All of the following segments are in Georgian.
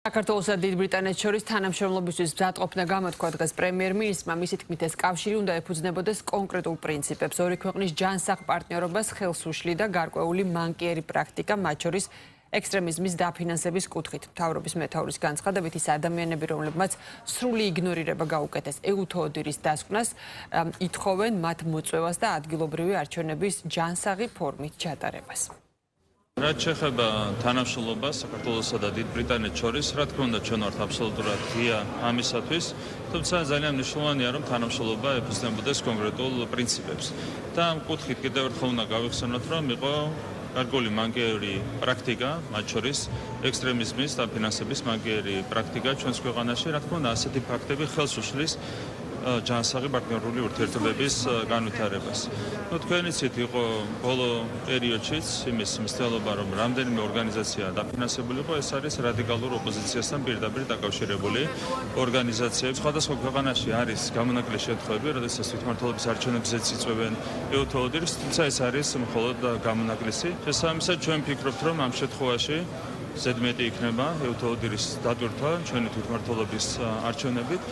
საქართველოსა და დიდ ბრიტანეთს შორის თანამშრომლობისთვის მზადყოფნა გამოთქვა დღეს პრემიერ-მინისტრმა. მისი თქმით, ეს კავშირი უნდა ეფუძნებოდეს კონკრეტულ პრინციპებს. ორი ქვეყნის ჯანსაღ პარტნიორობას ხელს უშლიდა გარკვეული მანკიერი პრაქტიკა, მათ შორის ექსტრემიზმის დაფინანსების კუთხით. მთავრობის მეთაურის განცხადებით, ის ადამიანები, რომლებმაც სრული იგნორირება გაუკეთეს ეუთო ოდირის დასკვნას, ითხოვენ მათ მოწვევას და ადგილობრივი არჩევნების ჯანსაღი ფორმით ჩატარებას. რაც შეეხება თანამშრომლობას საქართველოსა და დიდ ბრიტანეთს შორის, რა თქმა უნდა, ჩვენ ვართ აბსოლუტურად ღია ამისათვის, თუმცა ძალიან მნიშვნელოვანია, რომ თანამშრომლობა ეფუძნებოდეს კონკრეტულ პრინციპებს. და ამ კუთხით კიდევ ერთხელ უნდა გავიხსენოთ, რომ იყო გარკვეული მანკიერი პრაქტიკა, მათ შორის ექსტრემიზმის დაფინანსების მანკიერი პრაქტიკა ჩვენს ქვეყანაში, რა თქმა უნდა, ასეთი ფაქტები ხელს უშლის ჯანსაღი პარტნიორული ურთიერთობების განვითარებას. თქვენი ცით იყო ბოლო პერიოდშიც იმის მცდელობა, რომ რამდენიმე ორგანიზაცია დაფინანსებული იყო, ეს არის რადიკალურ ოპოზიციასთან პირდაპირ დაკავშირებული ორგანიზაციები. სხვადასხვა ქვეყანაში არის გამონაკლისი შემთხვევები, როდესაც თვითმმართველობის არჩევნებზეც იწვევენ ეუთო ოდირს, თუმცა ეს არის მხოლოდ გამონაკლისი. შესაბამისად, ჩვენ ვფიქრობთ, რომ ამ შემთხვევაში ზედმეტი იქნება ეუთო ოდირის დატვირთვა ჩვენი თვითმმართველობის არჩევნებით.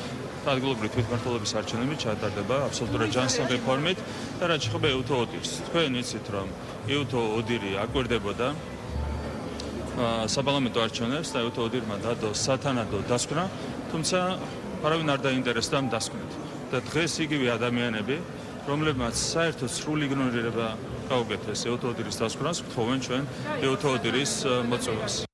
ადგილობრივი თვითმმართველობის არჩევნები ჩატარდება აბსოლუტურად ჯანსაღი ფორმით და რაც შეეხება ეუთო ოდირს. თქვენ იცით, რომ ეუთო ოდირი აკვირდებოდა საპარლამენტო არჩევნებს და ეუთო ოდირმა დადო სათანადო დასკვნა, თუმცა არავინ არ დაინტერესდა ამ დასკვნით. და დღეს იგივე ადამიანები, რომლებმაც საერთოდ სრული იგნორირება გაუკეთეს ეუთო ოდირის დასკვნას, გთხოვენ ჩვენ ეუთო ოდირის მოწვევას.